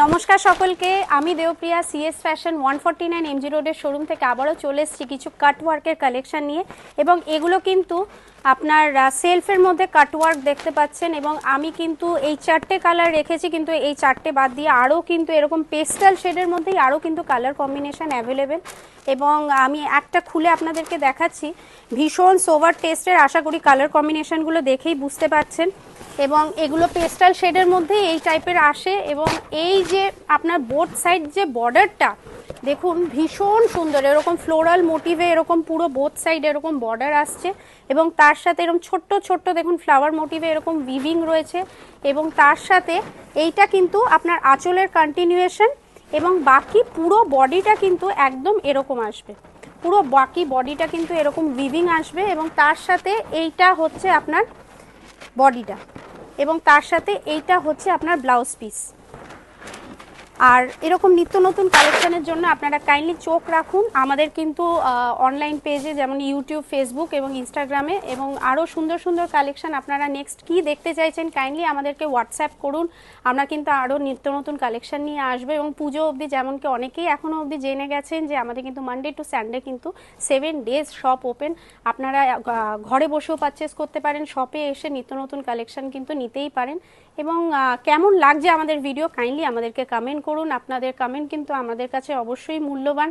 নমস্কার সকলকে, আমি দেবপ্রিয়া সিএস ফ্যাশন 149 এমজি রোডের শোরুম থেকে আবারও চলে এসেছি কিছু কাটওয়ার্কের কালেকশন নিয়ে। এবং এগুলো কিন্তু আপনার সেলফের মধ্যে কাটওয়ার্ক দেখতে পাচ্ছেন। এবং আমি কিন্তু এই চারটে কালার রেখেছি, কিন্তু এই চারটে বাদ দিয়ে আরও কিন্তু এরকম পেস্টাল শেডের মধ্যেই আরও কিন্তু কালার কম্বিনেশন অ্যাভেলেবেল। এবং আমি একটা খুলে আপনাদেরকে দেখাচ্ছি, ভীষণ সোভার টেস্টের। আশা করি কালার কম্বিনেশনগুলো দেখেই বুঝতে পারছেন। এবং এগুলো পেস্টাল শেডের মধ্যে এই টাইপের আসে। এবং এই যে আপনার বোথ সাইড যে বর্ডারটা দেখুন, ভীষণ সুন্দর, এরকম ফ্লোরাল মোটিভে এরকম পুরো বোথ সাইড এরকম বর্ডার আসছে। এবং তার সাথে এরকম ছোট্ট ছোট্ট দেখুন ফ্লাওয়ার মোটিভে এরকম উইভিং রয়েছে। এবং তার সাথে এইটা কিন্তু আপনার আঁচলের কন্টিনিউয়েশন। এবং বাকি পুরো বডিটা কিন্তু একদম এরকম আসবে, পুরো বাকি বডিটা কিন্তু এরকম উইভিং আসবে। এবং তার সাথে এইটা হচ্ছে আপনার বডিটা, এবং তার সাথে এইটা হচ্ছে আপনার ব্লাউজ পিস। আর এরকম নিত্য নতুন কালেকশনের জন্য আপনারা কাইন্ডলি চোখ রাখুন আমাদের কিন্তু অনলাইন পেজে, যেমন ইউটিউব, ফেসবুক এবং ইনস্টাগ্রামে। এবং আরও সুন্দর সুন্দর কালেকশন আপনারা নেক্সট কী দেখতে চাইছেন কাইন্ডলি আমাদেরকে হোয়াটসঅ্যাপ করুন। আমরা কিন্তু আরও নিত্য নতুন কালেকশন নিয়ে আসবো। এবং পুজো অবধি যেমন কি অনেকেই এখনও অবধি জেনে গেছেন যে আমাদের কিন্তু মানডে টু সানডে কিন্তু 7 days শপ ওপেন। আপনারা ঘরে বসেও পারচেস করতে পারেন, শপে এসে নিত্য নতুন কালেকশন কিন্তু নিতেই পারেন। এবং কেমন লাগছে আমাদের ভিডিও কাইন্ডলি আমাদেরকে কমেন্ট করুন। আপনাদের কমেন্ট কিন্তু আমাদের কাছে অবশ্যই মূল্যবান।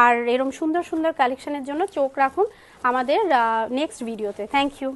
আর এরকম সুন্দর সুন্দর কালেকশনের জন্য চোখ রাখুন আমাদের নেক্সট ভিডিওতে। Thank you.